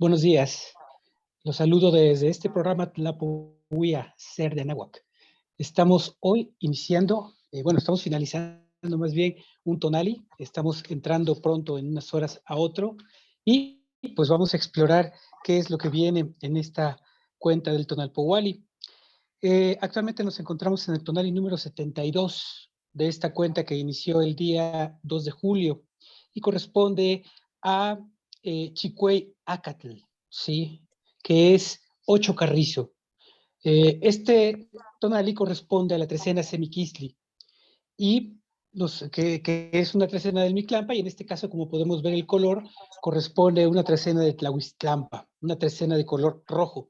Buenos días. Los saludo desde este programa Tlapuía Ser de Anáhuac. Estamos hoy iniciando, estamos finalizando más bien un tonali. Estamos entrando pronto en unas horas a otro y pues vamos a explorar qué es lo que viene en esta cuenta del Tonalpowali. Actualmente nos encontramos en el tonali número 72 de esta cuenta que inició el día 2 de julio y corresponde a Chicuey Acatl, ¿sí? Que es 8 carrizo. Este tonali corresponde a la trecena Semiquistli y que es una trecena del Mictlampa, y en este caso, como podemos ver el color, corresponde a una trecena de Tlahuistlampa, una trecena de color rojo.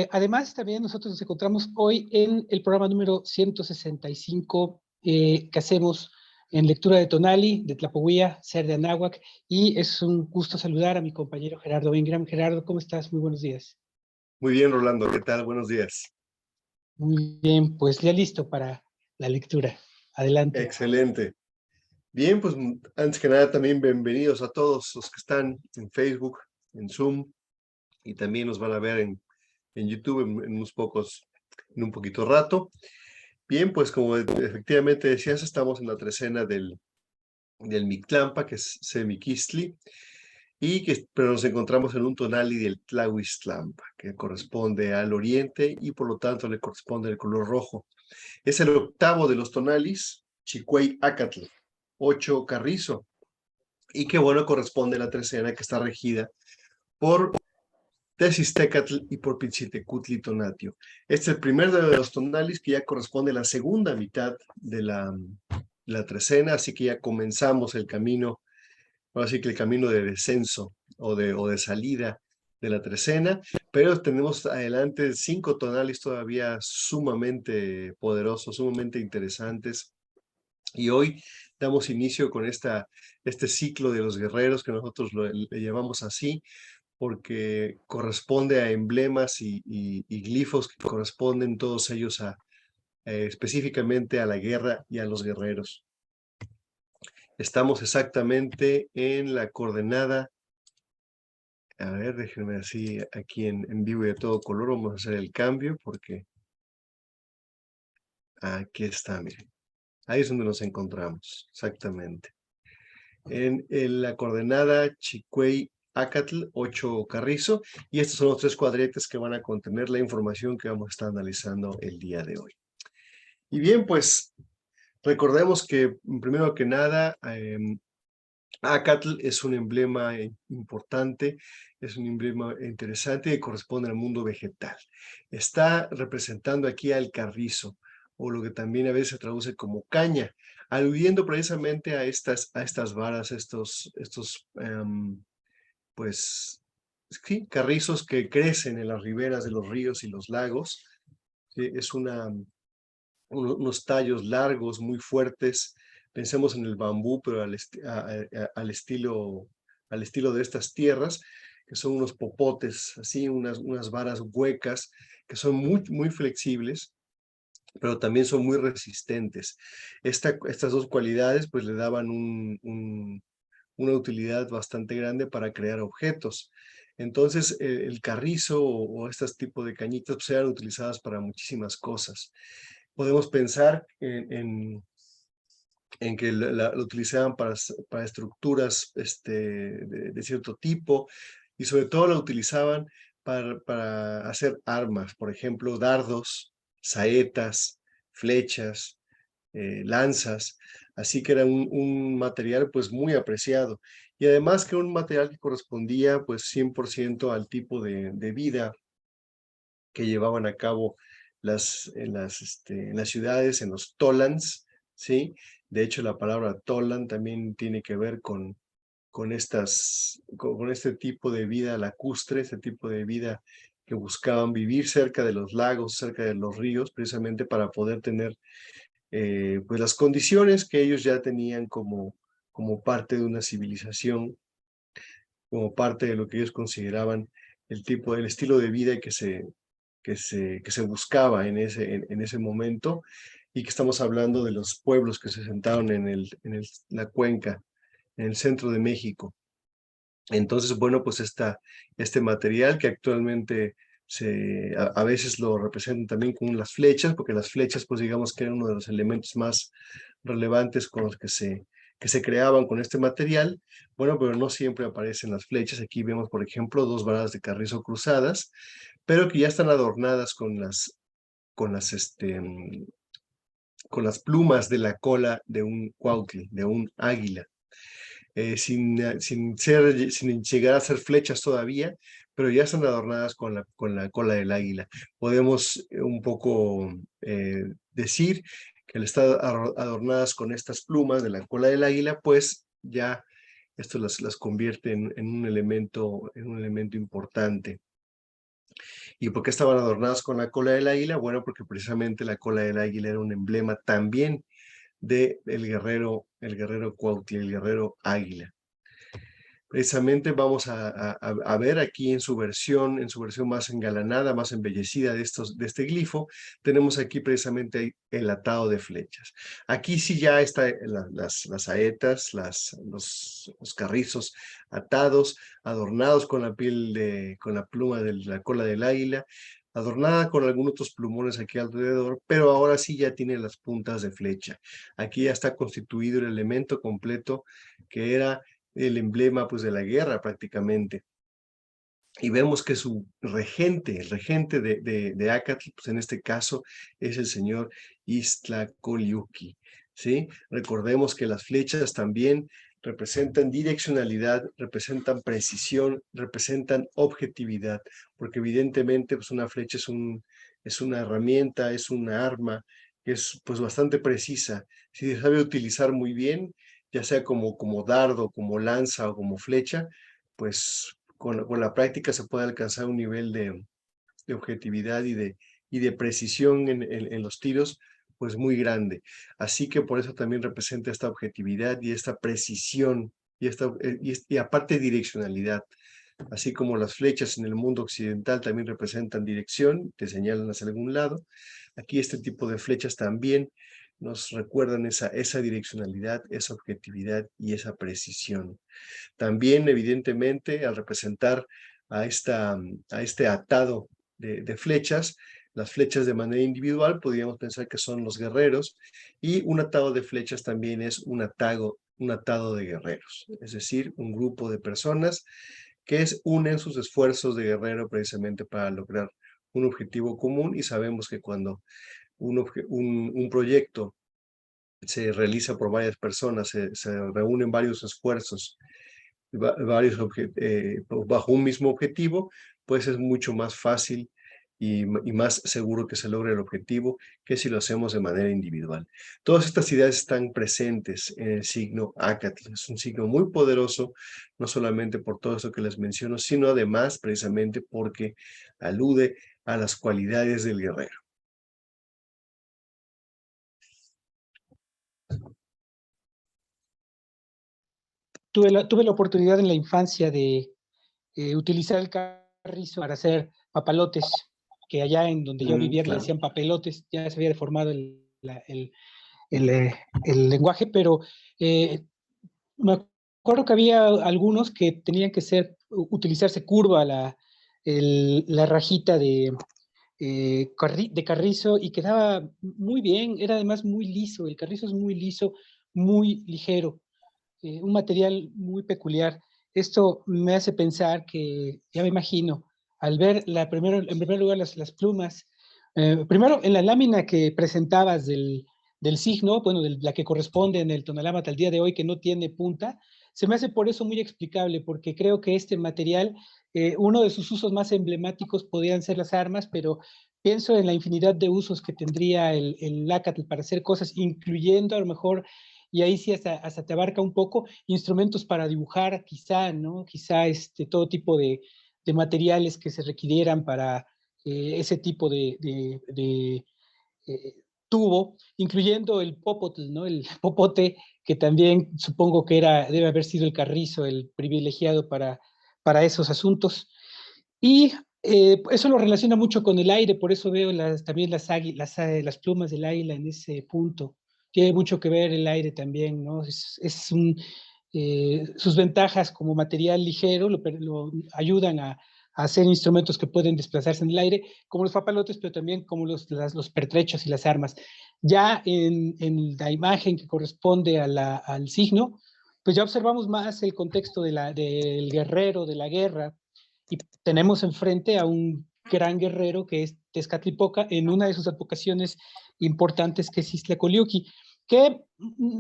Además, también nosotros nos encontramos hoy en el programa número 165 que hacemos en lectura de Tonali, de Tlapohuía, Ser de Anáhuac, y es un gusto saludar a mi compañero Gerardo Ingram. Gerardo, ¿cómo estás? Muy buenos días. Muy bien, Rolando, ¿qué tal? Buenos días. Muy bien, pues ya listo para la lectura. Adelante. Excelente. Bien, pues antes que nada también bienvenidos a todos los que están en Facebook, en Zoom, y también nos van a ver en YouTube en un poquito rato. Bien, pues como efectivamente decías, estamos en la trecena del Mictlampa, que es Semiquistli, pero nos encontramos en un tonali del Tlahuistlampa, que corresponde al oriente y por lo tanto le corresponde el color rojo. Es el octavo de los tonalis, Chicuey Acatl, 8 carrizo, y que bueno, corresponde a la trecena que está regida por Tesistecatl y por Pichitecutli Tonatio. Este es el primer de los tonalis que ya corresponde a la segunda mitad de la trecena, así que ya comenzamos el camino, así que el camino de descenso o de salida de la trecena, pero tenemos adelante 5 tonalis todavía sumamente poderosos, sumamente interesantes. Y hoy damos inicio con este ciclo de los guerreros, que nosotros le llamamos así, porque corresponde a emblemas y glifos que corresponden todos ellos específicamente a la guerra y a los guerreros. Estamos exactamente en la coordenada. A ver, déjenme así aquí en vivo y a todo color. Vamos a hacer el cambio porque aquí está, miren. Ahí es donde nos encontramos, exactamente. En la coordenada Chicuey Acatl, 8 carrizo, y estos son los 3 cuadretes que van a contener la información que vamos a estar analizando el día de hoy. Y bien, pues recordemos que primero que nada, Acatl es un emblema importante, es un emblema interesante que corresponde al mundo vegetal. Está representando aquí al carrizo, o lo que también a veces se traduce como caña, aludiendo precisamente a estas varas, pues, sí, carrizos que crecen en las riberas de los ríos y los lagos. Sí, es unos tallos largos, muy fuertes. Pensemos en el bambú, pero al estilo de estas tierras, que son unos popotes, así, unas varas huecas, que son muy, muy flexibles, pero también son muy resistentes. Estas dos cualidades pues le daban una utilidad bastante grande para crear objetos. Entonces, el carrizo o estos tipos de cañitas pues, eran utilizadas para muchísimas cosas. Podemos pensar en que lo utilizaban para estructuras de cierto tipo, y sobre todo lo utilizaban para hacer armas, por ejemplo, dardos, saetas, flechas, lanzas, así que era un material pues muy apreciado, y además que un material que correspondía pues 100% al tipo de vida que llevaban a cabo en las ciudades, en los tolans, ¿sí? De hecho, la palabra tolan también tiene que ver con este tipo de vida lacustre, este tipo de vida que buscaban vivir cerca de los lagos, cerca de los ríos, precisamente para poder tener pues las condiciones que ellos ya tenían como parte de una civilización, como parte de lo que ellos consideraban el estilo de vida que se buscaba en ese momento, y que estamos hablando de los pueblos que se sentaron en la cuenca, en el centro de México. Entonces, bueno, pues este material que actualmente a veces lo representan también con las flechas, porque las flechas, pues digamos que eran uno de los elementos más relevantes con los que se creaban con este material. Bueno, pero no siempre aparecen las flechas. Aquí vemos, por ejemplo, 2 varas de carrizo cruzadas, pero que ya están adornadas con las, este, con las plumas de la cola de un cuautli, de un águila. Sin llegar a ser flechas todavía, pero ya están adornadas con la cola del águila. Podemos un poco decir que al estar adornadas con estas plumas de la cola del águila, pues ya esto las convierte en un elemento importante. ¿Y por qué estaban adornadas con la cola del águila? Bueno, porque precisamente la cola del águila era un emblema también de el guerrero Cuautli, el guerrero águila. Precisamente vamos a ver aquí en su versión más engalanada, más embellecida de este glifo, tenemos aquí precisamente el atado de flechas. Aquí sí ya están las saetas, los carrizos atados, adornados con con la pluma de la cola del águila, adornada con algunos otros plumones aquí alrededor, pero ahora sí ya tiene las puntas de flecha. Aquí ya está constituido el elemento completo que era el emblema pues de la guerra prácticamente. Y vemos que su regente, el regente de Acatl, pues en este caso es el señor Iztlacoliuqui, ¿sí? Recordemos que las flechas también representan direccionalidad, representan precisión, representan objetividad, porque evidentemente pues una flecha es una herramienta, es una arma que es pues bastante precisa. Si se sabe utilizar muy bien, ya sea como dardo, como lanza o como flecha, pues con la práctica se puede alcanzar un nivel de objetividad y de precisión en los tiros, pues muy grande. Así que por eso también representa esta objetividad y esta precisión y aparte direccionalidad. Así como las flechas en el mundo occidental también representan dirección, te señalan hacia algún lado, aquí este tipo de flechas también nos recuerdan esa direccionalidad, esa objetividad y esa precisión. También, evidentemente, al representar a este atado de flechas, las flechas de manera individual, podríamos pensar que son los guerreros, y un atado de flechas también es un atado de guerreros, es decir, un grupo de personas que unen sus esfuerzos de guerrero precisamente para lograr un objetivo común, y sabemos que cuando un proyecto se realiza por varias personas, se reúnen varios esfuerzos bajo un mismo objetivo, pues es mucho más fácil y más seguro que se logre el objetivo que si lo hacemos de manera individual. Todas estas ideas están presentes en el signo Acatl. Es un signo muy poderoso, no solamente por todo eso que les menciono, sino además precisamente porque alude a las cualidades del guerrero. Tuve la oportunidad en la infancia de utilizar el carrizo para hacer papalotes, que allá en donde yo vivía le decían papelotes, ya se había deformado el lenguaje, pero me acuerdo que había algunos que tenían que utilizarse curva la rajita de carrizo y quedaba muy bien, era además muy liso, el carrizo es muy liso, muy ligero, un material muy peculiar. Esto me hace pensar que, ya me imagino, al ver en primer lugar las plumas, primero en la lámina que presentabas del signo, bueno, de la que corresponde en el tonalámatl al día de hoy, que no tiene punta, se me hace por eso muy explicable, porque creo que este material, uno de sus usos más emblemáticos podrían ser las armas, pero pienso en la infinidad de usos que tendría el Acatl para hacer cosas, incluyendo a lo mejor, y ahí sí hasta te abarca un poco, instrumentos para dibujar, quizá, ¿no? Quizá todo tipo de materiales que se requirieran para ese tipo de tubo, incluyendo el popotl, ¿no? El popote, que también supongo que debe haber sido el carrizo, el privilegiado para esos asuntos. Y eso lo relaciona mucho con el aire, por eso veo también las plumas del águila en ese punto. Tiene mucho que ver el aire también, ¿no? sus ventajas como material ligero lo ayudan a hacer instrumentos que pueden desplazarse en el aire, como los papalotes, pero también como los pertrechos y las armas. Ya en la imagen que corresponde al signo, pues ya observamos más el contexto del guerrero, de la guerra, y tenemos enfrente a un gran guerrero que es Tezcatlipoca en una de sus advocaciones importantes, que es Iztacoliuqui, que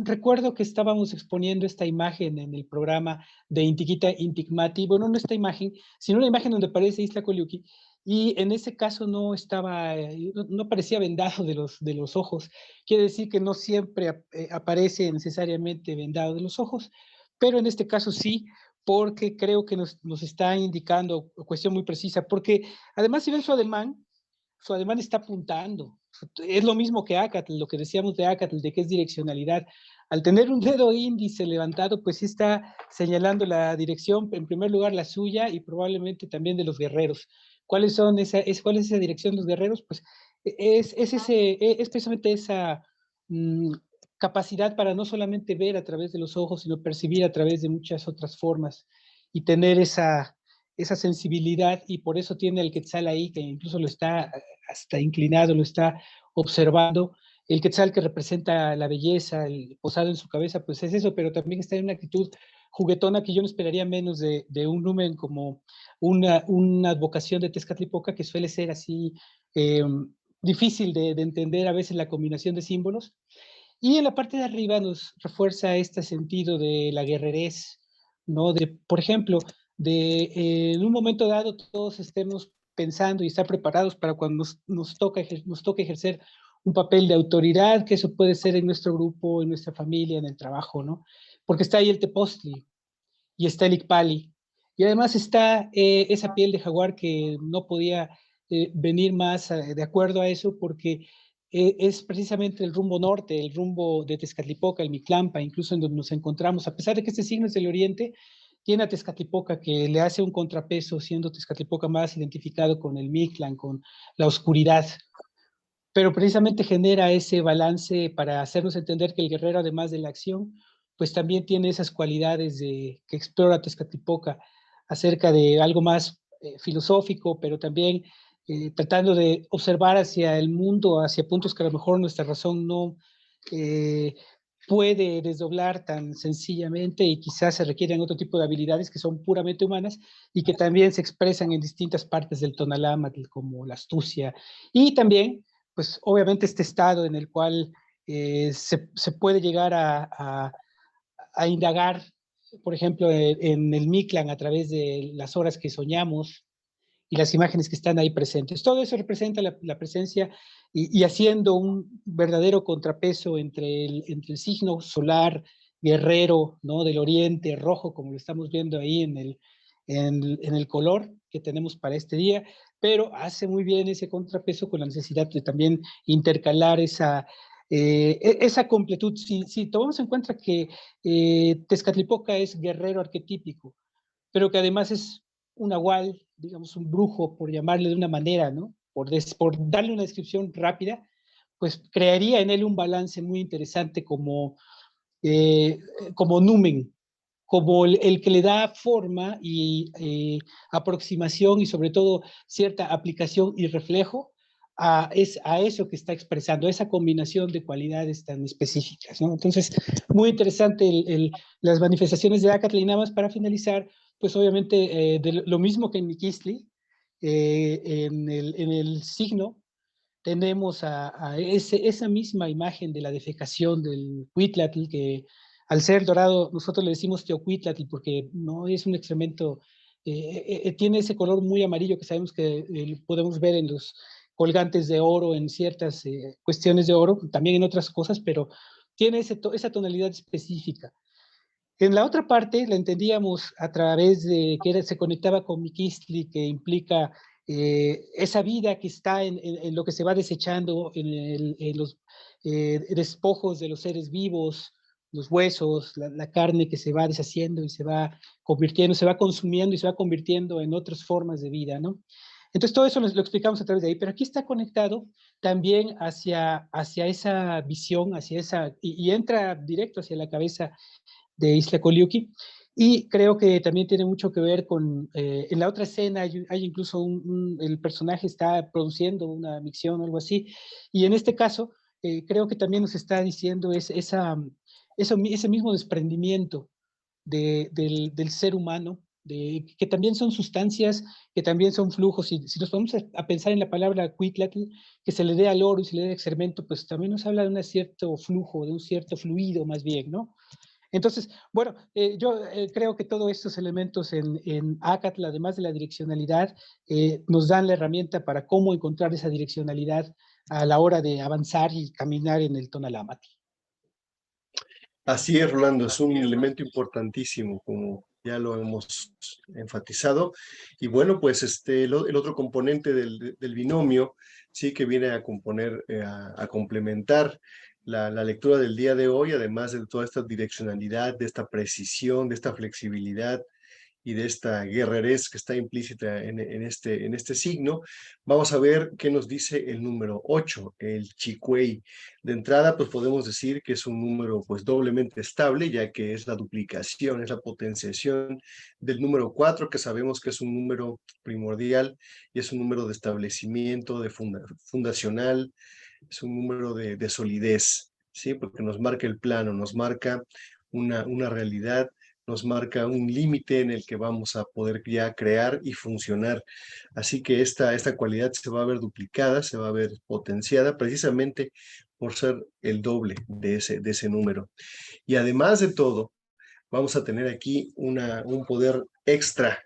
recuerdo que estábamos exponiendo esta imagen en el programa de Intiquita Inticmati, bueno, no esta imagen, sino una imagen donde aparece Iztacoliuqui, y en ese caso no estaba, no parecía vendado de los ojos. Quiere decir que no siempre aparece necesariamente vendado de los ojos, pero en este caso sí, porque creo que nos está indicando cuestión muy precisa, porque además si ven su ademán está apuntando. Es lo mismo que Acatl, lo que decíamos de Acatl, de que es direccionalidad. Al tener un dedo índice levantado, pues sí está señalando la dirección, en primer lugar la suya y probablemente también de los guerreros. ¿Cuál es esa dirección de los guerreros? Pues es precisamente esa capacidad para no solamente ver a través de los ojos, sino percibir a través de muchas otras formas y tener esa sensibilidad, y por eso tiene el Quetzal ahí, que incluso lo está hasta inclinado, lo está observando. El Quetzal que representa la belleza, el posado en su cabeza, pues es eso, pero también está en una actitud juguetona que yo no esperaría menos de un numen como una advocación de Tezcatlipoca, que suele ser así difícil de entender a veces la combinación de símbolos. Y en la parte de arriba nos refuerza este sentido de la guerrerez, ¿no? De, por ejemplo, en un momento dado todos estemos pensando y estar preparados para cuando nos toca ejercer un papel de autoridad, que eso puede ser en nuestro grupo, en nuestra familia, en el trabajo, ¿no? Porque está ahí el tepostli y está el icpali. Y además está esa piel de jaguar que no podía venir más de acuerdo a eso, porque es precisamente el rumbo norte, el rumbo de Tezcatlipoca, el Mictlampa, incluso en donde nos encontramos. A pesar de que este signo es del oriente, tiene a Tezcatlipoca, que le hace un contrapeso, siendo Tezcatlipoca más identificado con el Mictlán, con la oscuridad. Pero precisamente genera ese balance para hacernos entender que el guerrero, además de la acción, pues también tiene esas cualidades que explora Tezcatlipoca acerca de algo más filosófico, pero también tratando de observar hacia el mundo, hacia puntos que a lo mejor nuestra razón no eh, puede desdoblar tan sencillamente, y quizás se requieren otro tipo de habilidades que son puramente humanas y que también se expresan en distintas partes del Tonalámatl, como la astucia, y también pues obviamente este estado en el cual se puede llegar a indagar, por ejemplo, en el Mictlán a través de las horas que soñamos y las imágenes que están ahí presentes. Todo eso representa la presencia y haciendo un verdadero contrapeso entre el signo solar guerrero, ¿no? Del oriente rojo, como lo estamos viendo ahí en el color que tenemos para este día, pero hace muy bien ese contrapeso con la necesidad de también intercalar esa completud. Si tomamos en cuenta que Tezcatlipoca es guerrero arquetípico, pero que además es un nahual, digamos un brujo, por llamarle de una manera, ¿no? Por darle una descripción rápida, pues crearía en él un balance muy interesante eh, como numen, como el que le da forma y aproximación y sobre todo cierta aplicación y reflejo a eso que está expresando, esa combinación de cualidades tan específicas, ¿no? Entonces, muy interesante las manifestaciones de Acatl. Y nada más para finalizar, pues obviamente de lo mismo que en Miquistli, en el signo tenemos esa misma imagen de la defecación del Huitlatl, que al ser dorado nosotros le decimos Teocuitlatl porque no es un excremento, tiene ese color muy amarillo que sabemos que podemos ver en los colgantes de oro, en ciertas cuestiones de oro, también en otras cosas, pero tiene esa tonalidad específica. En la otra parte la entendíamos a través de que se conectaba con Miquistli, que implica esa vida que está en lo que se va desechando, en los despojos de los seres vivos, los huesos, la carne que se va deshaciendo y se va convirtiendo, se va consumiendo y se va convirtiendo en otras formas de vida, ¿no? Entonces todo eso lo explicamos a través de ahí, pero aquí está conectado también hacia esa visión, y entra directo hacia la cabeza de Isla Koliuki. Y creo que también tiene mucho que ver con, en la otra escena hay incluso el personaje está produciendo una micción o algo así, y en este caso creo que también nos está diciendo ese mismo desprendimiento del ser humano, que también son sustancias, que también son flujos, y si nos vamos a pensar en la palabra cuitlatl, que se le dé al oro y se le dé al excremento, pues también nos habla de un cierto flujo, de un cierto fluido más bien, ¿no? Entonces, bueno, yo creo que todos estos elementos en ACATL, además de la direccionalidad, nos dan la herramienta para cómo encontrar esa direccionalidad a la hora de avanzar y caminar en el Tonalámatl. Así es, Rolando, es un elemento importantísimo, como ya lo hemos enfatizado. Y bueno, pues el otro componente del binomio, sí, que viene a componer, a complementar la lectura del día de hoy, además de toda esta direccionalidad, de esta precisión, de esta flexibilidad y de esta guerrerez que está implícita en este signo, vamos a ver qué nos dice el número 8, el Chicuey. De entrada, pues podemos decir que es un número pues doblemente estable, ya que es la duplicación, es la potenciación del número 4, que sabemos que es un número primordial y es un número de establecimiento, fundacional, es un número de solidez, ¿sí? Porque nos marca el plano, nos marca una realidad, nos marca un límite en el que vamos a poder ya crear y funcionar. Así que esta cualidad se va a ver duplicada, se va a ver potenciada precisamente por ser el doble de ese número. Y además de todo, vamos a tener aquí un poder extra,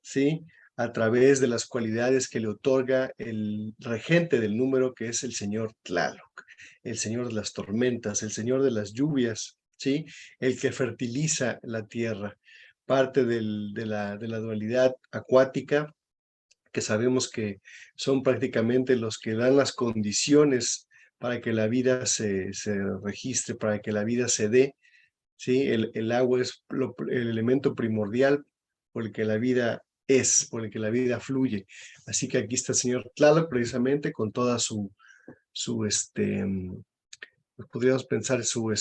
¿sí? A través de las cualidades que le otorga el regente del número, que es el señor Tlaloc, el señor de las tormentas, el señor de las lluvias, ¿sí? El que fertiliza la tierra, parte de la dualidad acuática, que sabemos que son prácticamente los que dan las condiciones para que la vida se registre, para que la vida se dé, ¿sí? El agua es el elemento primordial por el que la vida es, por el que la vida fluye. Así que aquí está el señor Tlaloc precisamente con toda pues podríamos pensar su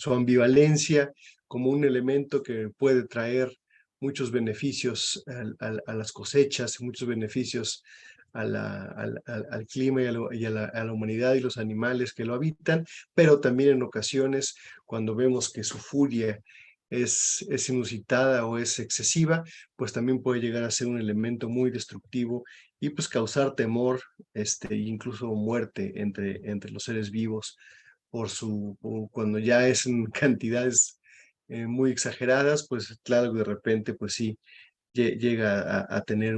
ambivalencia como un elemento que puede traer muchos beneficios a las cosechas, muchos beneficios al clima y a la humanidad y los animales que lo habitan, pero también en ocasiones cuando vemos que su furia es inusitada o es excesiva, pues también puede llegar a ser un elemento muy destructivo y pues causar temor, incluso muerte entre los seres vivos cuando ya es en cantidades muy exageradas, pues claro, de repente, pues sí, llega a tener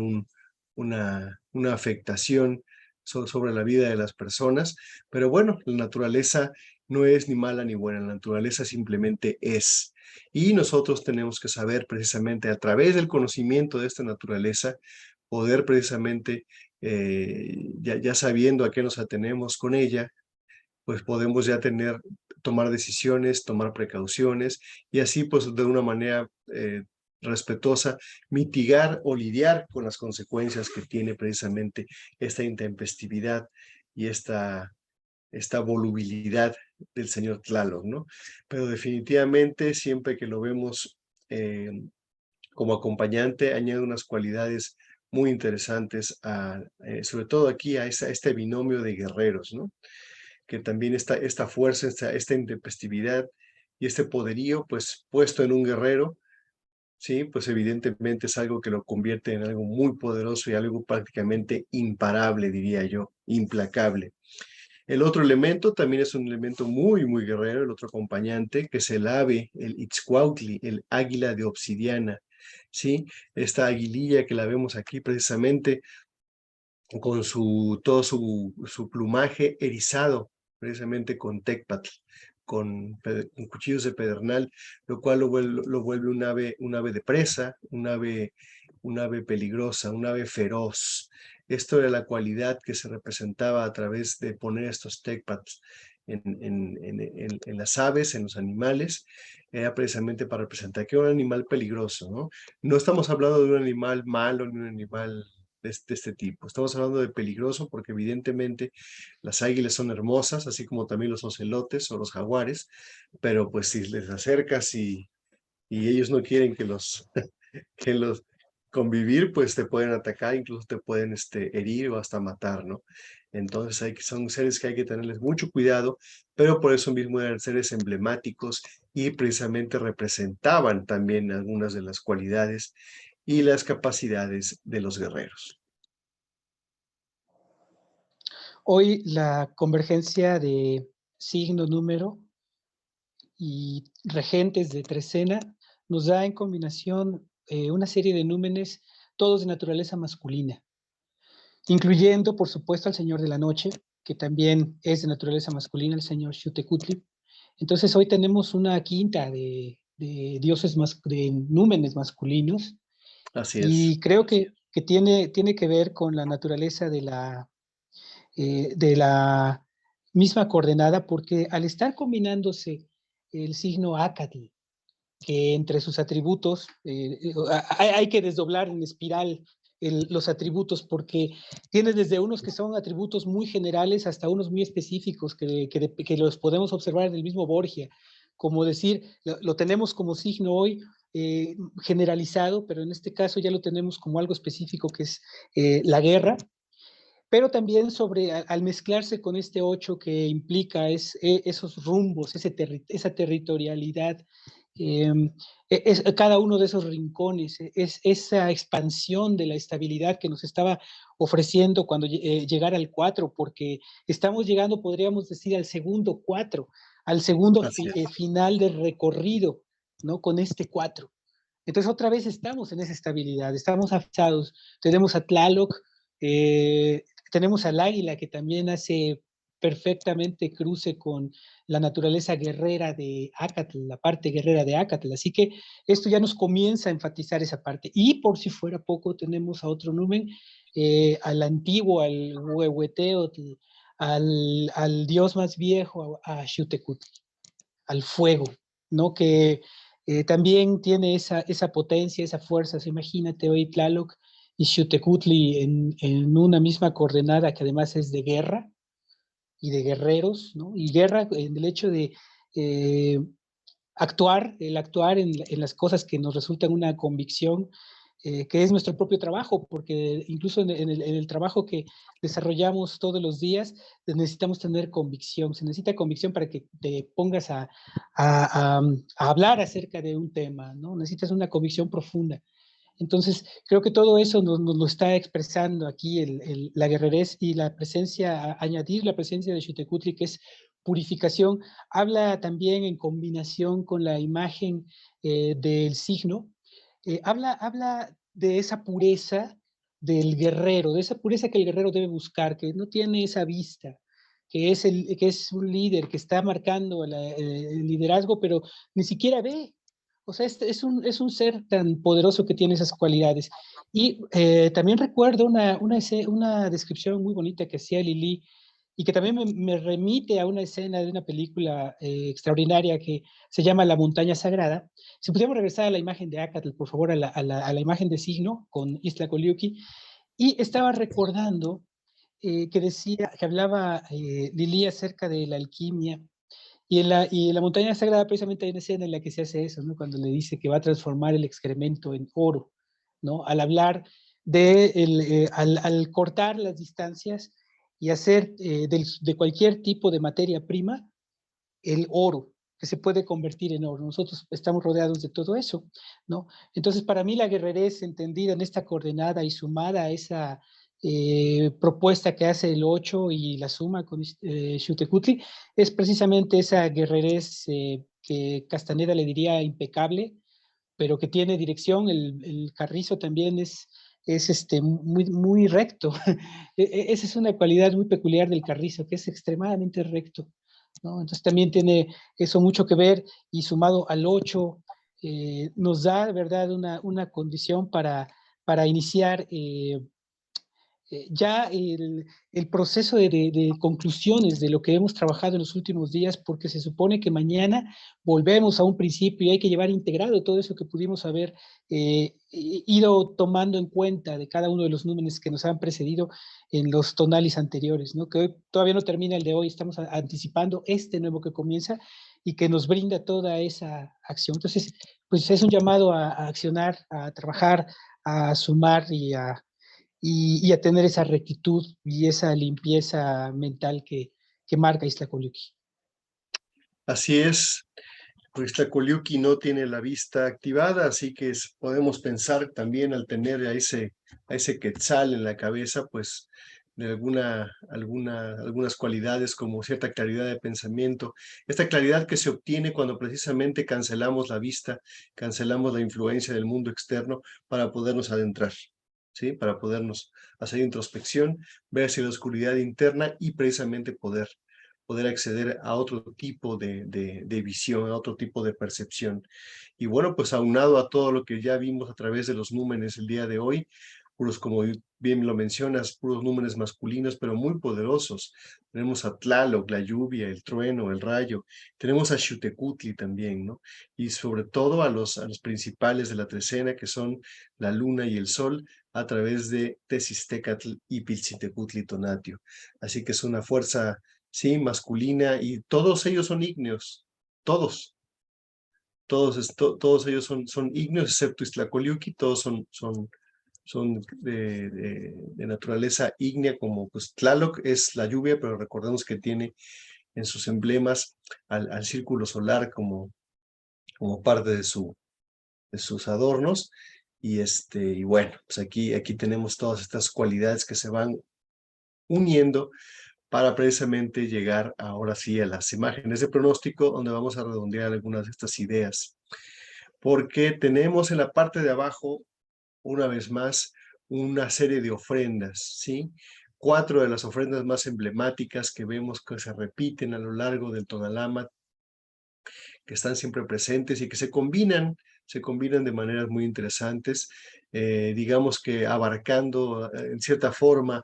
una afectación sobre la vida de las personas, pero bueno, la naturaleza no es ni mala ni buena, la naturaleza simplemente es. Y nosotros tenemos que saber precisamente a través del conocimiento de esta naturaleza, poder precisamente, ya sabiendo a qué nos atenemos con ella, pues podemos ya tomar decisiones, tomar precauciones y así pues de una manera respetuosa mitigar o lidiar con las consecuencias que tiene precisamente esta intempestividad y esta volubilidad del señor Tlaloc, ¿no? Pero definitivamente siempre que lo vemos como acompañante añade unas cualidades muy interesantes, sobre todo aquí a este binomio de guerreros, ¿no? Que también esta fuerza, esta intempestividad y este poderío, pues puesto en un guerrero, sí, pues evidentemente es algo que lo convierte en algo muy poderoso y algo prácticamente imparable, diría yo, implacable. El otro elemento también es un elemento muy, muy guerrero, el otro acompañante, que es el ave, el Itzcuautli, el águila de obsidiana, ¿sí? Esta aguililla que la vemos aquí precisamente con todo su plumaje erizado, precisamente con tecpatl, con cuchillos de pedernal, lo cual lo vuelve un ave de presa, un ave peligrosa, un ave feroz. Esto era la cualidad que se representaba a través de poner estos tecpatls en las aves, en los animales, era precisamente para representar que era un animal peligroso, ¿no? No estamos hablando de un animal malo ni un animal de este tipo. Estamos hablando de peligroso porque evidentemente las águilas son hermosas, así como también los ocelotes o los jaguares, pero pues si les acercas y ellos no quieren que que los convivir, pues te pueden atacar, incluso te pueden herir o hasta matar, ¿no? Entonces son seres que hay que tenerles mucho cuidado, pero por eso mismo eran seres emblemáticos y precisamente representaban también algunas de las cualidades y las capacidades de los guerreros. Hoy la convergencia de signo, número y regentes de trecena nos da en combinación una serie de númenes, todos de naturaleza masculina, incluyendo, por supuesto, al Señor de la Noche, que también es de naturaleza masculina, el Señor Xiuhtecutli. Entonces, hoy tenemos una quinta de dioses, de númenes masculinos, Así es. y creo que tiene que ver con la naturaleza de la misma coordenada, porque al estar combinándose el signo Acatl, que entre sus atributos hay que desdoblar en espiral los atributos, porque tienes desde unos que son atributos muy generales hasta unos muy específicos que los podemos observar en el mismo Borgia, como decir, lo tenemos como signo hoy generalizado, pero en este caso ya lo tenemos como algo específico que es la guerra, pero también al mezclarse con este 8 que implica esos rumbos, esa territorialidad, cada uno de esos rincones, es esa expansión de la estabilidad que nos estaba ofreciendo cuando llegara al 4, porque estamos llegando, podríamos decir, al segundo 4, al segundo Así es. final del recorrido, ¿no? Con este 4. Entonces otra vez estamos en esa estabilidad, estamos afisados, tenemos a Tlaloc, tenemos al águila que también hace perfectamente cruce con la naturaleza guerrera de Acatl, la parte guerrera de Acatl. Así que esto ya nos comienza a enfatizar esa parte. Y por si fuera poco, tenemos a otro numen, al antiguo, al Huehueteotl, al dios más viejo, a Xiuhtecutli, al fuego, ¿no? Que también tiene esa potencia, esa fuerza. Imagínate hoy Tlaloc y Xiuhtecutli en una misma coordenada que además es de guerra y de guerreros, ¿no? Y guerra en el hecho de eh, el actuar en las cosas que nos resultan una convicción, que es nuestro propio trabajo, porque incluso en el trabajo que desarrollamos todos los días, necesitamos tener convicción. Se necesita convicción para que te pongas a hablar acerca de un tema, ¿no? Necesitas una convicción profunda. Entonces, creo que todo eso nos lo está expresando aquí la guerrerez y la presencia, añadir la presencia de Xiuhtecutli, que es purificación, habla también en combinación con la imagen del signo, habla de esa pureza del guerrero, de esa pureza que el guerrero debe buscar, que no tiene esa vista, que es un líder que está marcando el liderazgo, pero ni siquiera ve. O sea, es un ser tan poderoso que tiene esas cualidades. Y también recuerdo una descripción muy bonita que hacía Lili y que también me remite a una escena de una película extraordinaria que se llama La Montaña Sagrada. Si pudiéramos regresar a la imagen de Acatl, por favor, a la imagen de signo con Iztacoliuqui, y estaba recordando que decía, que hablaba Lili acerca de la alquimia y en la montaña sagrada precisamente hay una escena en la que se hace eso, ¿no? Cuando le dice que va a transformar el excremento en oro, ¿no? Al hablar al cortar las distancias y hacer de cualquier tipo de materia prima el oro, que se puede convertir en oro. Nosotros estamos rodeados de todo eso, ¿no? Entonces, para mí la guerrerez entendida en esta coordenada y sumada a esa propuesta que hace el 8 y la suma con Xiuhtecutli, es precisamente esa guerrerez que Castaneda le diría impecable, pero que tiene dirección. El carrizo también es muy recto. Esa es una cualidad muy peculiar del carrizo, que es extremadamente recto, ¿no? Entonces también tiene eso mucho que ver y sumado al 8 nos da, ¿verdad?, una condición para iniciar ya el proceso de conclusiones de lo que hemos trabajado en los últimos días, porque se supone que mañana volvemos a un principio y hay que llevar integrado todo eso que pudimos haber ido tomando en cuenta de cada uno de los números que nos han precedido en los tonales anteriores, ¿no? Que hoy todavía no termina el de hoy, estamos anticipando este nuevo que comienza y que nos brinda toda esa acción. Entonces, pues es un llamado a accionar, a trabajar, a sumar y a tener esa rectitud y esa limpieza mental que marca Iztacoluqui. Así es, pues Tlacoliuqui no tiene la vista activada, así que podemos pensar también al tener a ese quetzal en la cabeza, pues de algunas cualidades como cierta claridad de pensamiento, esta claridad que se obtiene cuando precisamente cancelamos la vista, cancelamos la influencia del mundo externo para podernos adentrar, ¿sí? Para podernos hacer introspección, ver hacia la oscuridad interna y precisamente poder acceder a otro tipo de visión, a otro tipo de percepción. Y bueno, pues aunado a todo lo que ya vimos a través de los números el día de hoy, puros, como bien lo mencionas, puros números masculinos, pero muy poderosos. Tenemos a Tlaloc, la lluvia, el trueno, el rayo. Tenemos a Xutecutli también, ¿no? Y sobre todo a los principales de la trecena, que son la luna y el sol, a través de Tezistecatl y Piltzitecutli Tonatio. Así que es una fuerza, sí, masculina, y todos ellos son ígneos, todos ellos son ígneos, excepto Iztlacoliuqui, todos son de naturaleza ígnea, como pues Tlaloc es la lluvia, pero recordemos que tiene en sus emblemas al círculo solar como parte de sus adornos, y bueno, pues aquí tenemos todas estas cualidades que se van uniendo para precisamente llegar ahora sí a las imágenes de pronóstico, donde vamos a redondear algunas de estas ideas. Porque tenemos en la parte de abajo, una vez más, una serie de ofrendas, ¿sí? 4 de las ofrendas más emblemáticas que vemos que se repiten a lo largo del Tonalama, que están siempre presentes y que se combinan de maneras muy interesantes, digamos que abarcando en cierta forma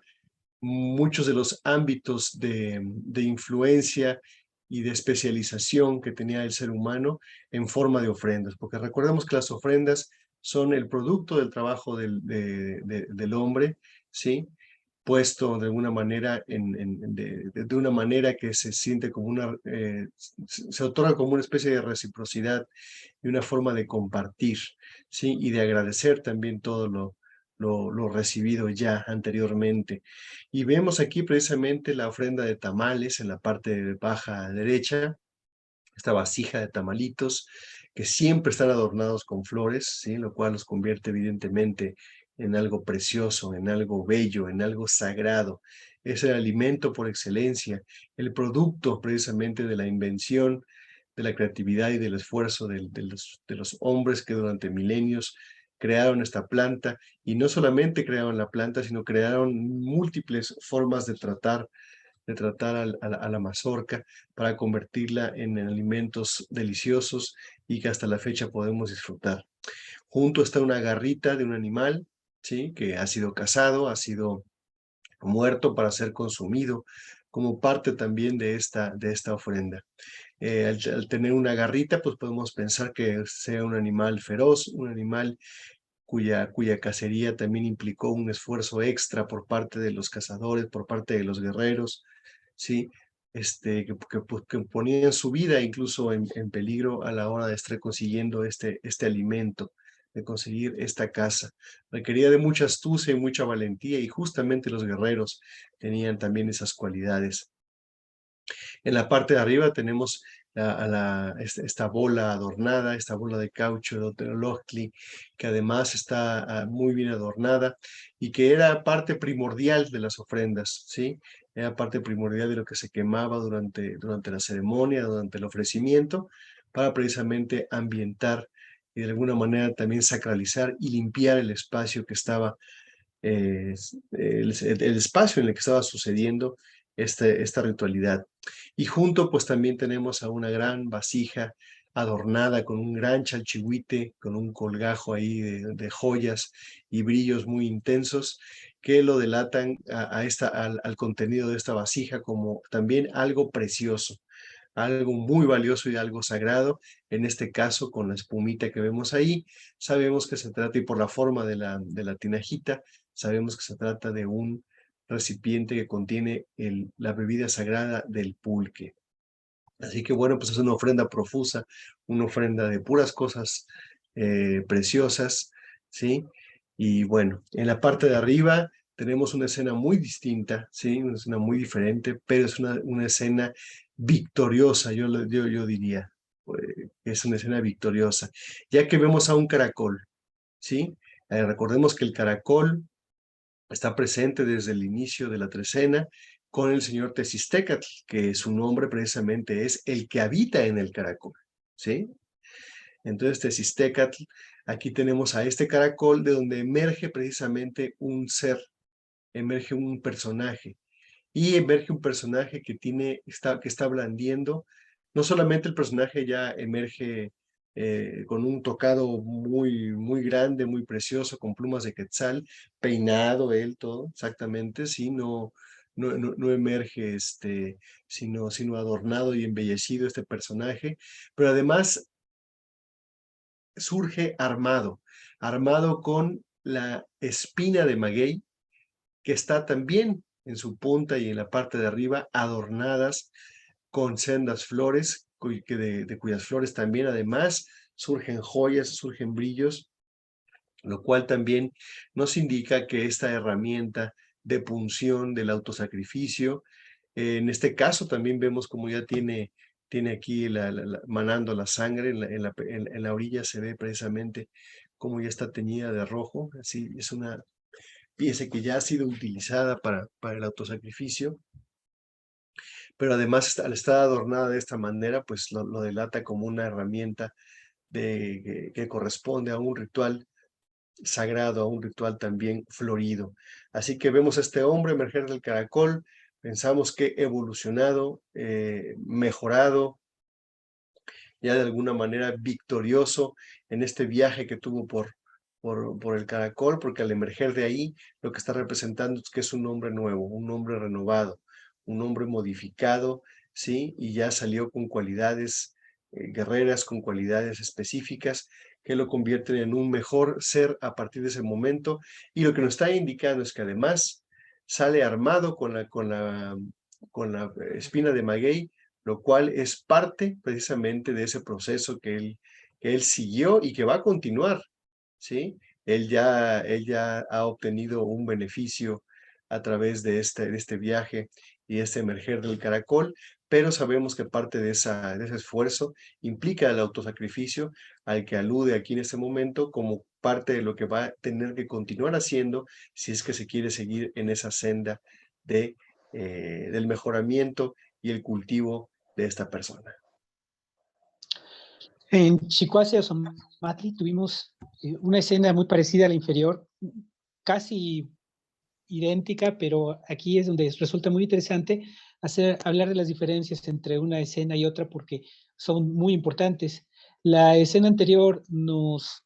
muchos de los ámbitos de influencia y de especialización que tenía el ser humano en forma de ofrendas, porque recordemos que las ofrendas son el producto del trabajo del hombre, ¿sí? Puesto de alguna manera, de una manera que se siente como se otorga como una especie de reciprocidad y una forma de compartir, ¿sí? Y de agradecer también todo lo recibido ya anteriormente. Y vemos aquí precisamente la ofrenda de tamales en la parte baja derecha, esta vasija de tamalitos, que siempre están adornados con flores, ¿sí? Lo cual los convierte evidentemente en algo precioso, en algo bello, en algo sagrado. Es el alimento por excelencia, el producto precisamente de la invención, de la creatividad y del esfuerzo de los hombres que durante milenios crearon esta planta, y no solamente crearon la planta, sino crearon múltiples formas de tratar a la mazorca para convertirla en alimentos deliciosos y que hasta la fecha podemos disfrutar. Junto está una garrita de un animal, ¿sí? Que ha sido cazado, ha sido muerto para ser consumido como parte también de esta ofrenda. Al tener una garrita, pues podemos pensar que sea un animal feroz, un animal cuya cacería también implicó un esfuerzo extra por parte de los cazadores, por parte de los guerreros, ¿sí? Que ponían su vida incluso en peligro a la hora de estar consiguiendo este alimento, de conseguir esta caza. Requería de mucha astucia y mucha valentía, y justamente los guerreros tenían también esas cualidades. En la parte de arriba tenemos esta bola adornada, esta bola de caucho de Oteloloctli, que además está muy bien adornada y que era parte primordial de las ofrendas, ¿sí? Era parte primordial de lo que se quemaba durante la ceremonia, durante el ofrecimiento, para precisamente ambientar y de alguna manera también sacralizar y limpiar el espacio que estaba, el espacio en el que estaba sucediendo esta ritualidad. Y junto pues también tenemos a una gran vasija adornada con un gran chalchihuite, con un colgajo ahí de joyas y brillos muy intensos, que lo delatan al contenido de esta vasija como también algo precioso, algo muy valioso y algo sagrado. En este caso, con la espumita que vemos ahí, sabemos que se trata, y por la forma de la tinajita, sabemos que se trata de un recipiente que contiene la bebida sagrada del pulque. Así que bueno, pues es una ofrenda profusa, una ofrenda de puras cosas preciosas, ¿sí? Y bueno, en la parte de arriba tenemos una escena muy distinta, ¿sí? Una escena muy diferente, pero es una escena victoriosa, yo diría. Es una escena victoriosa, ya que vemos a un caracol, ¿sí? Recordemos que el caracol está presente desde el inicio de la trecena con el señor Tezistecatl, que su nombre precisamente es el que habita en el caracol, ¿sí? Entonces Tezistecatl, aquí tenemos a este caracol de donde emerge precisamente un ser, emerge un personaje, y emerge un personaje que está blandiendo. No solamente el personaje ya emerge con un tocado muy grande, muy precioso, con plumas de quetzal, peinado él todo, exactamente, sí, no emerge sino adornado y embellecido este personaje, pero además surge armado con la espina de maguey, que está también en su punta y en la parte de arriba adornadas con sendas flores, de cuyas flores también además surgen joyas, surgen brillos, lo cual también nos indica que esta herramienta de punción del autosacrificio, en este caso también vemos como ya tiene aquí manando la sangre, en la orilla se ve precisamente como ya está teñida de rojo, así es una pieza que ya ha sido utilizada para el autosacrificio, pero además al estar adornada de esta manera, pues lo delata como una herramienta que corresponde a un ritual sagrado, a un ritual también florido. Así que vemos a este hombre emerger del caracol, pensamos que evolucionado, mejorado, ya de alguna manera victorioso en este viaje que tuvo por el caracol, porque al emerger de ahí, lo que está representando es que es un hombre nuevo, un hombre renovado, un hombre modificado, ¿sí? Y ya salió con cualidades guerreras, con cualidades específicas que lo convierten en un mejor ser a partir de ese momento. Y lo que nos está indicando es que además sale armado con la espina de maguey, lo cual es parte precisamente de ese proceso que él siguió y que va a continuar, ¿sí? Él ya ha obtenido un beneficio a través de este viaje y este emerger del caracol, pero sabemos que parte de ese esfuerzo implica el autosacrificio al que alude aquí en este momento como parte de lo que va a tener que continuar haciendo si es que se quiere seguir en esa senda del mejoramiento y el cultivo de esta persona. En Chicoace o Somatli tuvimos una escena muy parecida a la inferior, casi idéntica, pero aquí es donde resulta muy interesante hablar de las diferencias entre una escena y otra porque son muy importantes. La escena anterior nos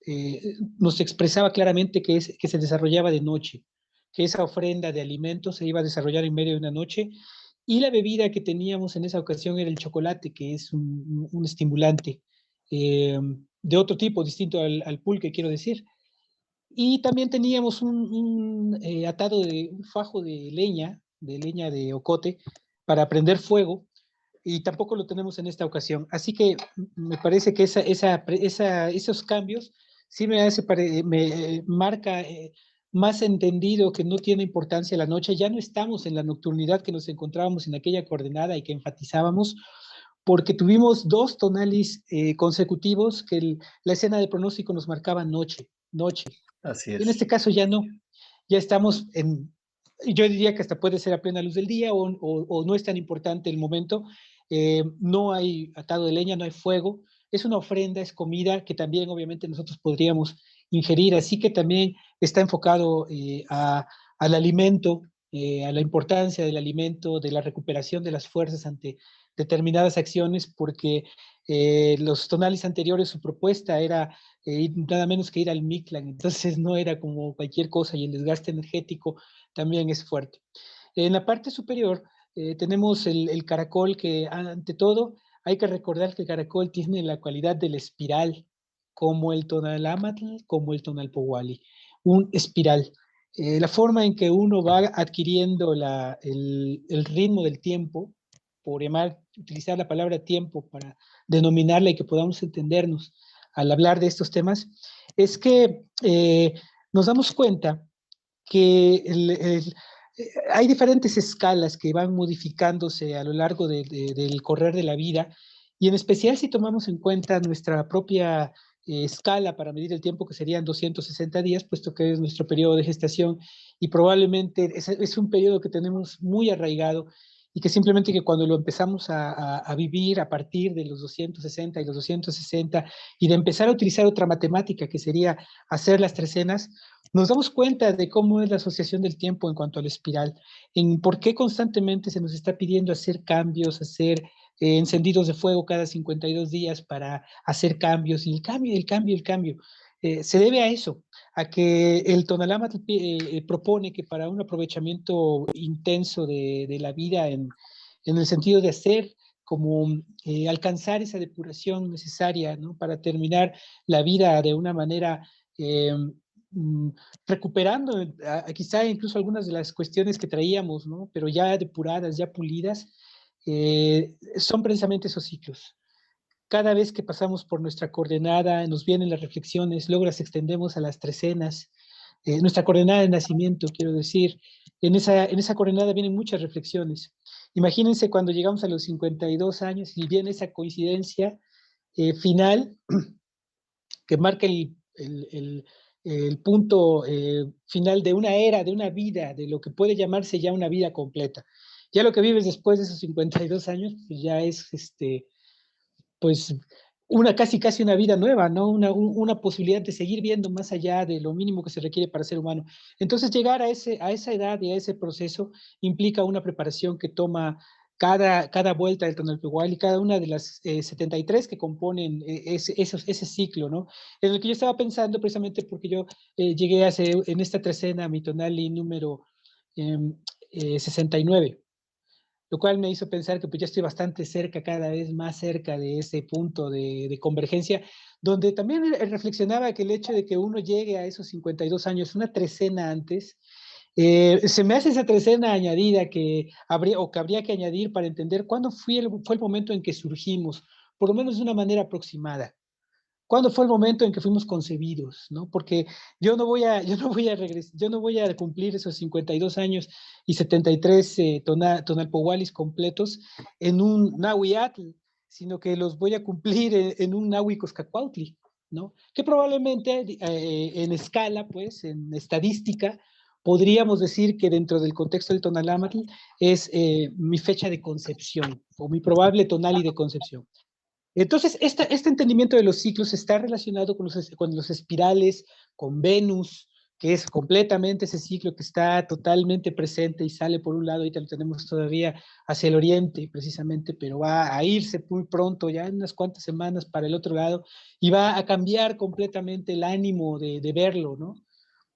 expresaba claramente que se desarrollaba de noche, que esa ofrenda de alimentos se iba a desarrollar en medio de una noche, y la bebida que teníamos en esa ocasión era el chocolate, que es un estimulante de otro tipo, distinto al pulque, quiero decir. Y también teníamos atado de un fajo de leña de ocote, para prender fuego, y tampoco lo tenemos en esta ocasión. Así que me parece que esos cambios sí me marca más entendido que no tiene importancia la noche. Ya no estamos en la nocturnidad que nos encontrábamos en aquella coordenada y que enfatizábamos, porque tuvimos dos tonalis consecutivos que la escena de pronóstico nos marcaba noche, noche. Así Y en este es. caso ya no, ya estamos yo diría que hasta puede ser a plena luz del día o no es tan importante el momento. No hay atado de leña, no hay fuego, es una ofrenda, es comida que también obviamente nosotros podríamos ingerir, así que también está enfocado al alimento, a la importancia del alimento, de la recuperación de las fuerzas ante determinadas acciones, porque Los tonalis anteriores, su propuesta era nada menos que ir al Mictlán, entonces no era como cualquier cosa y el desgaste energético también es fuerte. En la parte superior tenemos el caracol que ante todo hay que recordar que el caracol tiene la cualidad del espiral, como el Tonalámatl, como el Tonalpohualli, un espiral. La forma en que uno va adquiriendo el ritmo del tiempo, por utilizar la palabra tiempo para denominarla y que podamos entendernos al hablar de estos temas, es que nos damos cuenta que hay diferentes escalas que van modificándose a lo largo del correr de la vida, y en especial si tomamos en cuenta nuestra propia escala para medir el tiempo, que serían 260 días, puesto que es nuestro periodo de gestación, y probablemente es un periodo que tenemos muy arraigado, y que simplemente que cuando lo empezamos a vivir a partir de los 260 y los 260, y de empezar a utilizar otra matemática, que sería hacer las trecenas, nos damos cuenta de cómo es la asociación del tiempo en cuanto a la espiral, en por qué constantemente se nos está pidiendo hacer cambios, hacer encendidos de fuego cada 52 días para hacer cambios, y el cambio. Se debe a eso, a que el Tonalámatl propone que para un aprovechamiento intenso de la vida en el sentido de hacer como alcanzar esa depuración necesaria, ¿no? Para terminar la vida de una manera mm, recuperando quizá incluso algunas de las cuestiones que traíamos, ¿no? Pero ya depuradas, ya pulidas, son precisamente esos ciclos. Cada vez que pasamos por nuestra coordenada, nos vienen las reflexiones, luego las extendemos a las trecenas, nuestra coordenada de nacimiento, quiero decir, en esa coordenada vienen muchas reflexiones. Imagínense cuando llegamos a los 52 años y viene esa coincidencia final que marca el punto final de una era, de una vida, de lo que puede llamarse ya una vida completa. Ya lo que vives después de esos 52 años, pues ya es, pues, casi una vida nueva, ¿no? Una posibilidad de seguir viendo más allá de lo mínimo que se requiere para ser humano. Entonces, llegar a esa edad y a ese proceso implica una preparación que toma cada vuelta del Tonalpohualli y cada una de las 73 que componen ese ciclo, ¿no? En el que yo estaba pensando precisamente porque yo llegué en esta trecena a mi Tonali número 69, lo cual me hizo pensar que pues ya estoy bastante cerca, cada vez más cerca de ese punto de convergencia, donde también reflexionaba que el hecho de que uno llegue a esos 52 años, una trecena antes, se me hace esa trecena añadida que habría que añadir para entender cuándo fue el momento en que surgimos, por lo menos de una manera aproximada. ¿Cuándo fue el momento en que fuimos concebidos? ¿No? Porque yo no voy a cumplir esos 52 años y 73 tonalpohualis completos en un Nahuiatl, sino que los voy a cumplir en un Nahui Coscacuautli, ¿no? Que probablemente en escala, pues, en estadística, podríamos decir que dentro del contexto del Tonalámatl es mi fecha de concepción o mi probable tonali de concepción. Entonces, este entendimiento de los ciclos está relacionado con los espirales, con Venus, que es completamente ese ciclo que está totalmente presente y sale por un lado, ahorita lo tenemos todavía hacia el oriente, precisamente, pero va a irse muy pronto, ya en unas cuantas semanas para el otro lado, y va a cambiar completamente el ánimo de verlo, ¿no?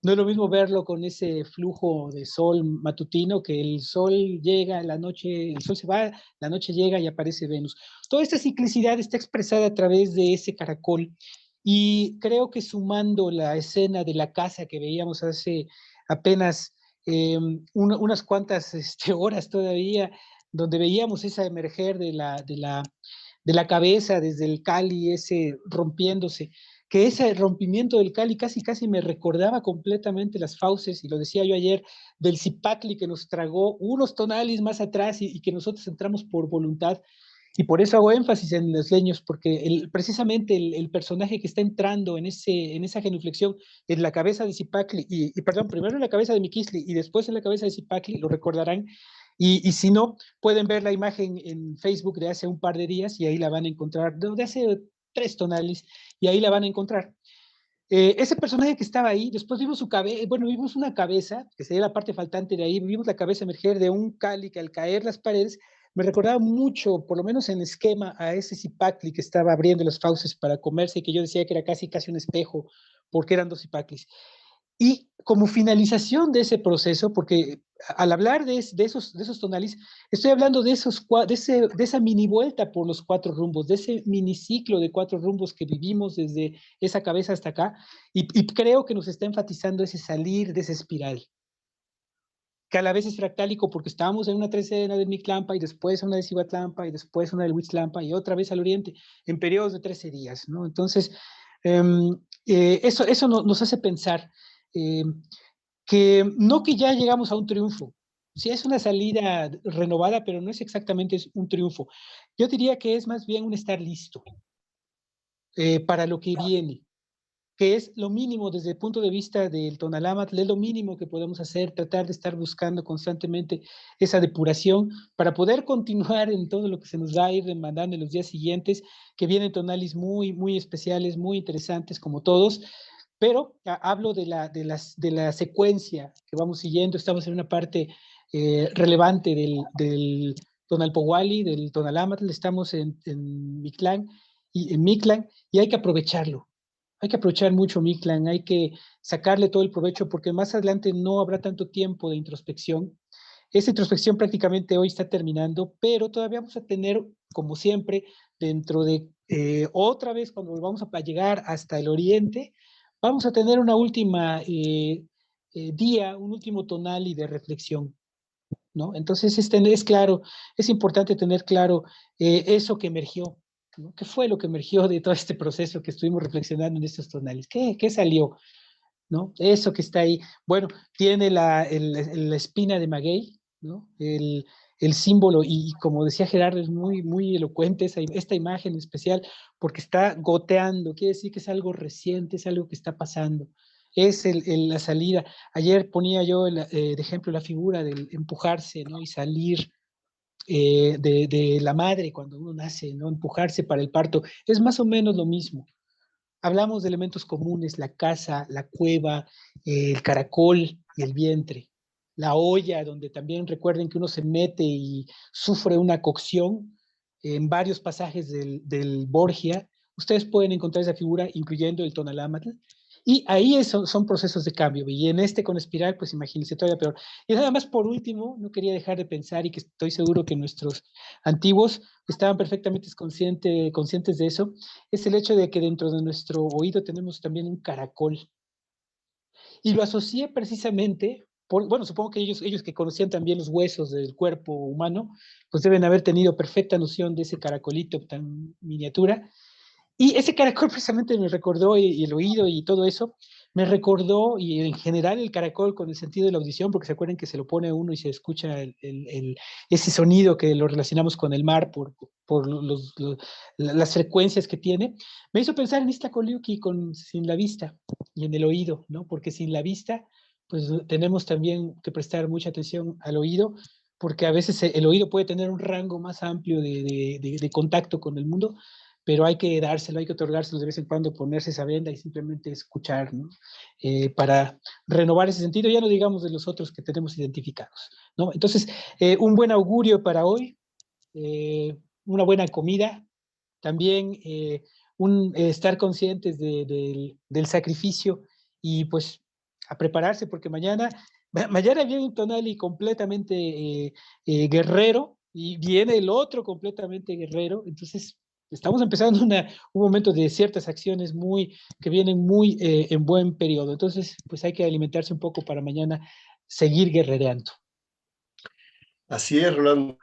No es lo mismo verlo con ese flujo de sol matutino, que el sol llega, la noche, el sol se va, la noche llega y aparece Venus. Toda esta ciclicidad está expresada a través de ese caracol, y creo que sumando la escena de la casa que veíamos hace apenas unas cuantas horas todavía, donde veíamos esa emerger de la cabeza desde el Cali, ese rompiéndose, que ese rompimiento del Cali casi me recordaba completamente las fauces, y lo decía yo ayer, del Zipacli que nos tragó unos tonalis más atrás y que nosotros entramos por voluntad. Y por eso hago énfasis en los leños, porque precisamente el personaje que está entrando en esa genuflexión en la cabeza de Zipacli, perdón, primero en la cabeza de Miquisli y después en la cabeza de Zipacli, lo recordarán. Y si no, pueden ver la imagen en Facebook de hace un par de días y ahí la van a encontrar, de hace 3 tonales, y ahí la van a encontrar. Ese personaje que estaba ahí, después vimos su cabeza, bueno, vimos una cabeza, que sería la parte faltante de ahí, vimos la cabeza emerger de un Cali que al caer las paredes me recordaba mucho, por lo menos en esquema, a ese Zipacli que estaba abriendo las fauces para comerse y que yo decía que era casi un espejo, porque eran dos Zipaclis. Y como finalización de ese proceso, porque al hablar de esos tonalis, estoy hablando de esa mini vuelta por los 4 rumbos, de ese miniciclo de 4 rumbos que vivimos desde esa cabeza hasta acá, y creo que nos está enfatizando ese salir de esa espiral, que a la vez es fractálico porque estábamos en una trecena de Mictlampa y después una de Cihuatlampa y después una de Huitzlampa y otra vez al oriente, en periodos de 13 días, ¿no? Entonces, eso nos hace pensar eh, que no que ya llegamos a un triunfo, sí es una salida renovada, pero no es exactamente un triunfo. Yo diría que es más bien un estar listo para lo que viene, que es lo mínimo desde el punto de vista del Tonalámatl, es lo mínimo que podemos hacer, tratar de estar buscando constantemente esa depuración para poder continuar en todo lo que se nos va a ir demandando en los días siguientes, que vienen tonalis muy, muy especiales, muy interesantes como todos, pero hablo de la secuencia que vamos siguiendo, estamos en una parte relevante del Tonalpohualli, del Tonalámatl, estamos en Mictlán, y hay que aprovecharlo. Hay que aprovechar mucho Mictlán, hay que sacarle todo el provecho porque más adelante no habrá tanto tiempo de introspección. Esa introspección prácticamente hoy está terminando, pero todavía vamos a tener, como siempre, dentro de otra vez cuando volvamos a llegar hasta el oriente, vamos a tener una última día, un último tonal y de reflexión, ¿no? Entonces es claro, es importante tener claro eso que emergió, ¿no? ¿Qué fue lo que emergió de todo este proceso que estuvimos reflexionando en estos tonales? ¿Qué salió? ¿No? Eso que está ahí. Bueno, tiene la espina de maguey, ¿no? El símbolo, y como decía Gerardo, es muy, muy elocuente esta imagen especial, porque está goteando, quiere decir que es algo reciente, es algo que está pasando. Es la salida. Ayer ponía yo de ejemplo la figura del empujarse, ¿no? Y salir de la madre cuando uno nace, ¿no? Empujarse para el parto. Es más o menos lo mismo. Hablamos de elementos comunes, la casa, la cueva, el caracol y el vientre. La olla, donde también recuerden que uno se mete y sufre una cocción en varios pasajes del Borgia. Ustedes pueden encontrar esa figura, incluyendo el Tonalámatl. Y ahí son procesos de cambio. Y en este con espiral, pues imagínense todavía peor. Y nada más por último, no quería dejar de pensar y que estoy seguro que nuestros antiguos estaban perfectamente conscientes de eso, es el hecho de que dentro de nuestro oído tenemos también un caracol. Y lo asocié precisamente, bueno, supongo que ellos que conocían también los huesos del cuerpo humano, pues deben haber tenido perfecta noción de ese caracolito tan miniatura. Y ese caracol precisamente me recordó, y el oído y todo eso, me recordó, y en general el caracol con el sentido de la audición, porque se acuerdan que se lo pone uno y se escucha ese sonido que lo relacionamos con el mar por las frecuencias que tiene, me hizo pensar en Iztaccíhuatl sin la vista y en el oído, ¿no? Porque sin la vista, pues tenemos también que prestar mucha atención al oído, porque a veces el oído puede tener un rango más amplio de contacto con el mundo, pero hay que dárselo, hay que otorgárselo de vez en cuando, ponerse esa venda y simplemente escuchar, ¿no? Para renovar ese sentido, ya no digamos de los otros que tenemos identificados, ¿no? Entonces, un buen augurio para hoy, una buena comida, también estar conscientes del sacrificio y pues a prepararse porque mañana viene un Tonali completamente guerrero y viene el otro completamente guerrero, entonces estamos empezando un momento de ciertas acciones que vienen muy en buen periodo, entonces pues hay que alimentarse un poco para mañana seguir guerrereando. Así es, Rolando.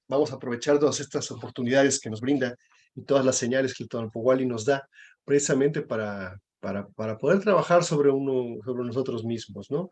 Vamos a aprovechar todas estas oportunidades que nos brinda y todas las señales que el Tonalpohualli nos da precisamente para poder trabajar sobre nosotros mismos, ¿no?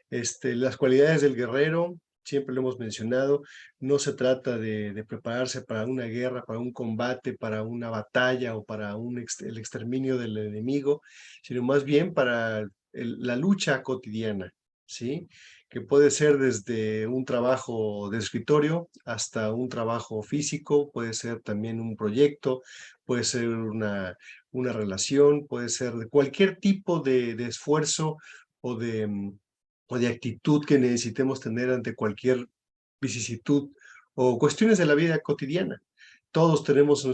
Las cualidades del guerrero, siempre lo hemos mencionado, no se trata de prepararse para una guerra, para un combate, para una batalla o para el exterminio del enemigo, sino más bien para la lucha cotidiana, ¿sí? Que puede ser desde un trabajo de escritorio hasta un trabajo físico, puede ser también un proyecto, puede ser una relación, puede ser de cualquier tipo de esfuerzo o de actitud que necesitemos tener ante cualquier vicisitud o cuestiones de la vida cotidiana. Todos tenemos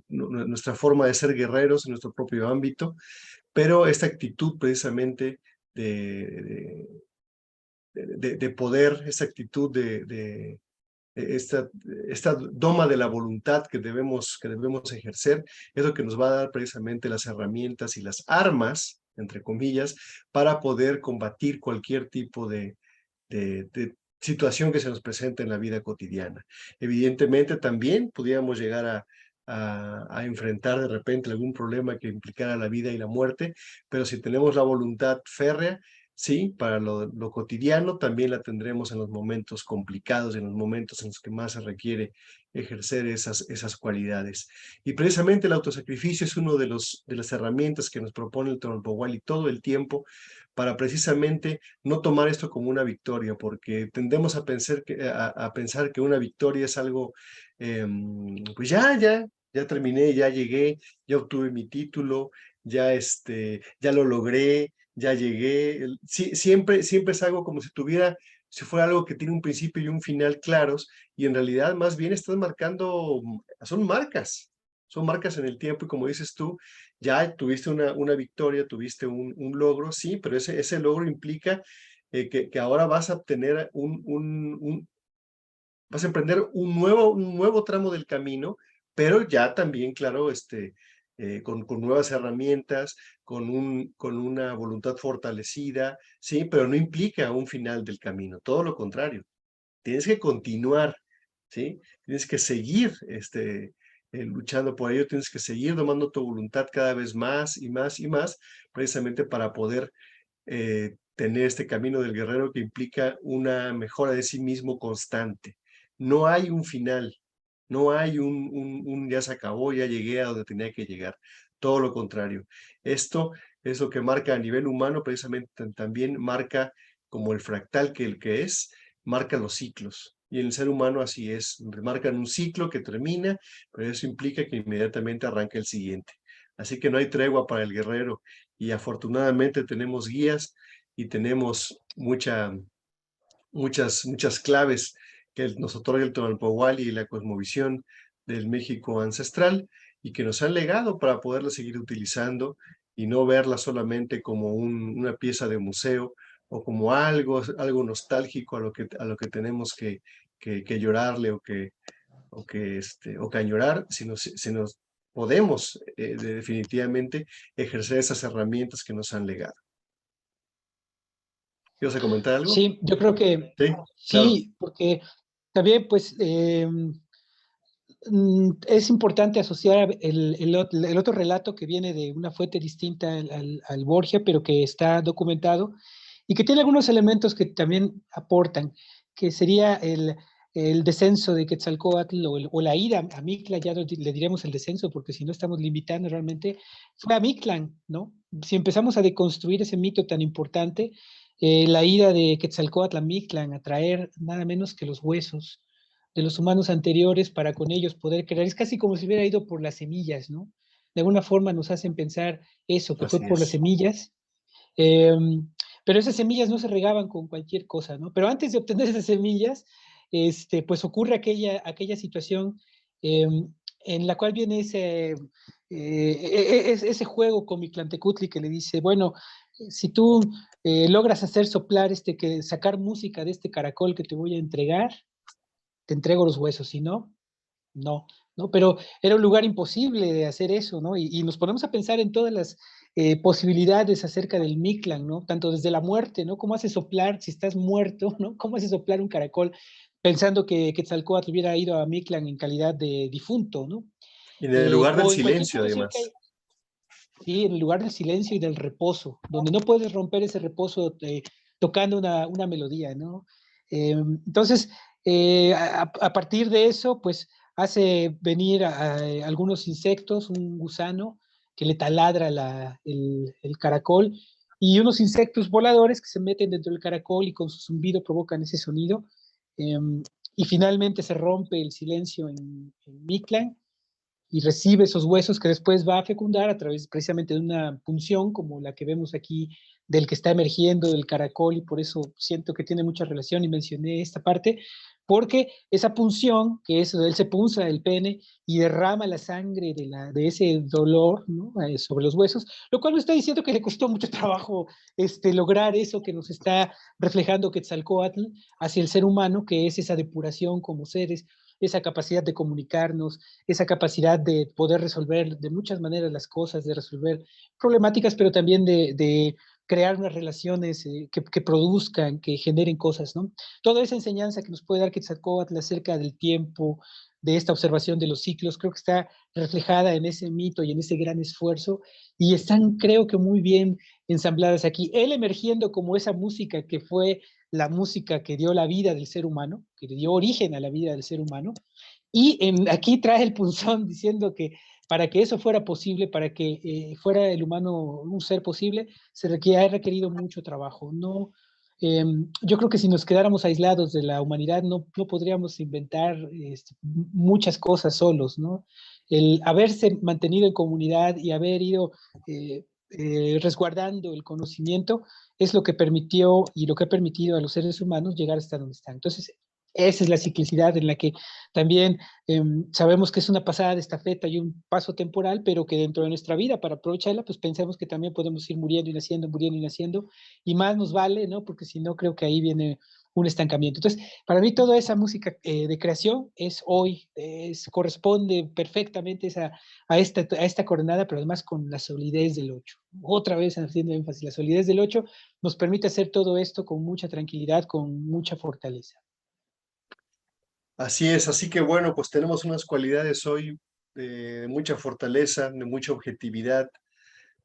nuestra forma de ser guerreros en nuestro propio ámbito, pero esta actitud precisamente de, de poder, esta actitud de esta, esta doma de la voluntad que debemos ejercer, es lo que nos va a dar precisamente las herramientas y las armas, entre comillas, para poder combatir cualquier tipo de situación que se nos presente en la vida cotidiana. Evidentemente también podríamos llegar a enfrentar de repente algún problema que implicara la vida y la muerte, pero si tenemos la voluntad férrea, sí, para lo cotidiano también la tendremos en los momentos complicados, en los momentos en los que más se requiere ejercer esas cualidades. Y precisamente el autosacrificio es uno de las herramientas que nos propone el Tonalpohualli todo el tiempo para precisamente no tomar esto como una victoria, porque tendemos a pensar que una victoria es algo, pues ya terminé, ya llegué, ya obtuve mi título, ya lo logré, ya llegué. Siempre es algo como si fuera algo que tiene un principio y un final claros, y en realidad más bien estás marcando, son marcas en el tiempo, y como dices tú, ya tuviste una victoria, tuviste un logro, sí, pero ese logro implica que ahora vas a obtener vas a emprender un nuevo tramo del camino, pero ya también, claro, con nuevas herramientas, con una voluntad fortalecida, sí, pero no implica un final del camino, todo lo contrario. Tienes que continuar, ¿sí? Tienes que seguir luchando por ello, tienes que seguir domando tu voluntad cada vez más y más y más, precisamente para poder tener este camino del guerrero que implica una mejora de sí mismo constante. No hay un final, no hay un ya se acabó, ya llegué a donde tenía que llegar. Todo lo contrario. Esto es lo que marca a nivel humano, precisamente también marca como el fractal que el que es, marca los ciclos. Y en el ser humano así es, marcan un ciclo que termina, pero eso implica que inmediatamente arranca el siguiente. Así que no hay tregua para el guerrero, y afortunadamente tenemos guías y tenemos muchas claves que nos otorga el Tonalpohualli y la cosmovisión del México ancestral, y que nos han legado para poderla seguir utilizando y no verla solamente como una pieza de museo o como algo nostálgico a lo que tenemos que llorarle o que añorar, sino podemos definitivamente ejercer esas herramientas que nos han legado. ¿Ibas a comentar algo? Sí, yo creo que Sí, claro. sí, porque también pues es importante asociar el otro relato que viene de una fuente distinta al Borgia, pero que está documentado y que tiene algunos elementos que también aportan, que sería el descenso de Quetzalcóatl o la ida a Mictlan, ya le diremos el descenso, porque si no estamos limitando realmente, fue a Mictlan, ¿no? Si empezamos a deconstruir ese mito tan importante, la ida de Quetzalcóatl a Mictlan, a traer nada menos que los huesos de los humanos anteriores para con ellos poder crear. Es casi como si hubiera ido por las semillas, ¿no? De alguna forma nos hacen pensar eso, que fue Así por las es. semillas. Eh, pero esas semillas no se regaban con cualquier cosa, ¿no? Pero antes de obtener esas semillas, pues ocurre aquella situación en la cual viene ese juego con Mictlantecutli que le dice, bueno, si tú logras hacer soplar sacar música de este caracol que te voy a entregar, te entrego los huesos, si no, no, ¿no? Pero era un lugar imposible de hacer eso, ¿no? Y nos ponemos a pensar en todas las posibilidades acerca del Mictlan, ¿no? Tanto desde la muerte, ¿no? ¿Cómo hace soplar, si estás muerto, ¿no? ¿Cómo hace soplar un caracol pensando que Quetzalcóatl hubiera ido a Mictlan en calidad de difunto, ¿no? Y en el lugar del O en cualquier silencio, situación que hay, además. sí, en el lugar del silencio y del reposo, donde no puedes romper ese reposo tocando una melodía, ¿no? Entonces, a partir de eso, pues hace venir a algunos insectos, un gusano que le taladra el caracol y unos insectos voladores que se meten dentro del caracol y con su zumbido provocan ese sonido. Y finalmente se rompe el silencio en Mictlan y recibe esos huesos que después va a fecundar a través precisamente de una punción como la que vemos aquí del que está emergiendo del caracol, y por eso siento que tiene mucha relación y mencioné esta parte, porque esa punción, que es, él se punza el pene y derrama la sangre de ese dolor, ¿no? Sobre los huesos, lo cual nos está diciendo que le costó mucho trabajo lograr eso que nos está reflejando Quetzalcóatl hacia el ser humano, que es esa depuración como seres, esa capacidad de comunicarnos, esa capacidad de poder resolver de muchas maneras las cosas, de resolver problemáticas, pero también de crear unas relaciones que produzcan, que generen cosas, ¿no? Toda esa enseñanza que nos puede dar Quetzalcóatl acerca del tiempo, de esta observación de los ciclos, creo que está reflejada en ese mito y en ese gran esfuerzo, y están, creo que muy bien ensambladas aquí. Él emergiendo como esa música que fue la música que dio la vida del ser humano, que dio origen a la vida del ser humano, y aquí trae el punzón diciendo que para que eso fuera posible, para que fuera el humano un ser posible, ha requerido mucho trabajo. No, yo creo que si nos quedáramos aislados de la humanidad, no podríamos inventar muchas cosas solos, ¿no? El haberse mantenido en comunidad y haber ido resguardando el conocimiento es lo que permitió y lo que ha permitido a los seres humanos llegar hasta donde están. Entonces, esa es la ciclicidad en la que también sabemos que es una pasada de estafeta y un paso temporal, pero que dentro de nuestra vida, para aprovecharla, pues pensemos que también podemos ir muriendo y naciendo, y más nos vale, ¿no? Porque si no, creo que ahí viene un estancamiento. Entonces, para mí toda esa música de creación es hoy, corresponde perfectamente a esta coordenada, pero además con la solidez del 8. Otra vez haciendo énfasis, la solidez del 8 nos permite hacer todo esto con mucha tranquilidad, con mucha fortaleza. Así es, así que bueno, pues tenemos unas cualidades hoy de mucha fortaleza, de mucha objetividad,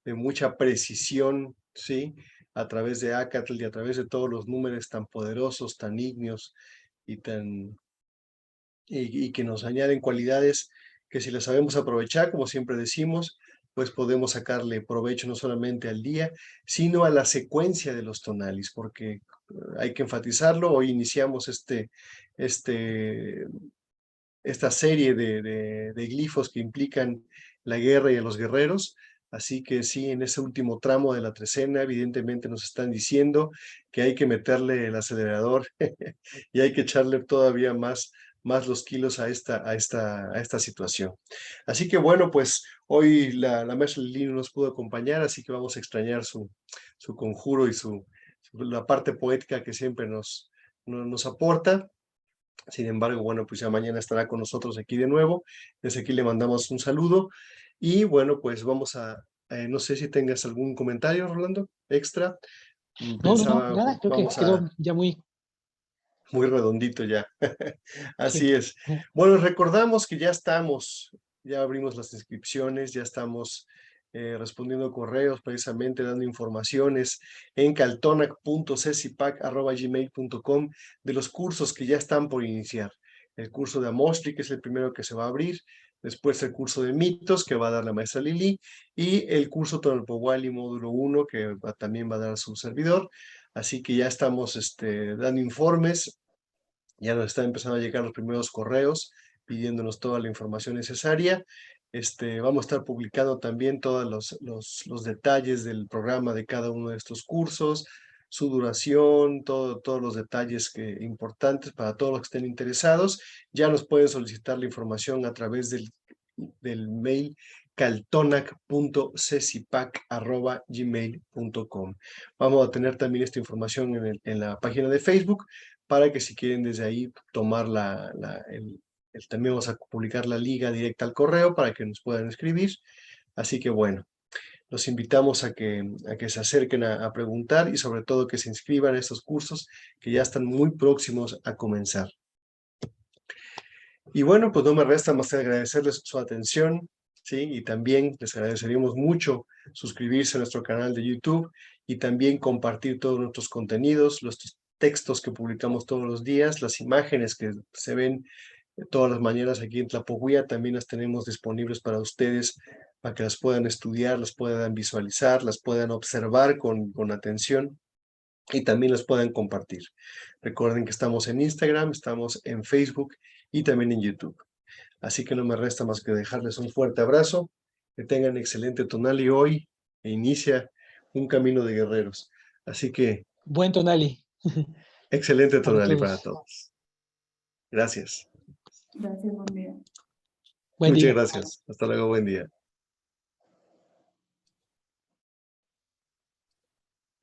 de mucha precisión, ¿sí? A través de Acatl y a través de todos los números tan poderosos, tan ignios y y que nos añaden cualidades que si las sabemos aprovechar, como siempre decimos, pues podemos sacarle provecho no solamente al día, sino a la secuencia de los tonalis, porque hay que enfatizarlo, hoy iniciamos este esta serie de glifos que implican la guerra y a los guerreros. Así que sí, en ese último tramo de la trecena, evidentemente nos están diciendo que hay que meterle el acelerador y hay que echarle todavía más los kilos a esta situación. Así que bueno, pues hoy la maestra Lili no nos pudo acompañar, así que vamos a extrañar su conjuro y la parte poética que siempre nos aporta. Sin embargo, bueno, pues ya mañana estará con nosotros aquí de nuevo. Desde aquí le mandamos un saludo. Y bueno, pues no sé si tengas algún comentario, Rolando, extra. No, Pensaba, nada, creo que vamos a quedó ya muy redondito ya. sí. Así es. Bueno, recordamos que ya abrimos las inscripciones, ya estamos respondiendo correos, precisamente dando informaciones en caltonac.cecipac@gmail.com de los cursos que ya están por iniciar. El curso de Amostri, que es el primero que se va a abrir, después el curso de mitos que va a dar la maestra Lili, y el curso Tonalpohualli módulo 1 que también va a dar su servidor. Así que ya estamos dando informes, ya nos están empezando a llegar los primeros correos pidiéndonos toda la información necesaria. Vamos a estar publicando también todos los detalles del programa de cada uno de estos cursos, su duración, todos los detalles importantes para todos los que estén interesados. Ya nos pueden solicitar la información a través del mail caltonac.cecipac@gmail.com. Vamos a tener también esta información en la página de Facebook para que si quieren desde ahí tomar también vamos a publicar la liga directa al correo para que nos puedan escribir. Así que bueno, los invitamos a que se acerquen a preguntar y sobre todo que se inscriban a estos cursos que ya están muy próximos a comenzar. Y bueno, pues no me resta más que agradecerles su atención, ¿sí? Y también les agradeceríamos mucho suscribirse a nuestro canal de YouTube y también compartir todos nuestros contenidos, los textos que publicamos todos los días, las imágenes que se ven todas las mañanas aquí en Tlapohuía, también las tenemos disponibles para ustedes, para que las puedan estudiar, las puedan visualizar, las puedan observar con atención y también las puedan compartir. Recuerden que estamos en Instagram, estamos en Facebook y también en YouTube. Así que no me resta más que dejarles un fuerte abrazo, que tengan excelente tonali hoy e inicia un camino de guerreros. Así que Buen tonali excelente para tonali para todos. todos. Gracias. Gracias, buen día. Buen Muchas día. gracias. Hasta luego, buen día.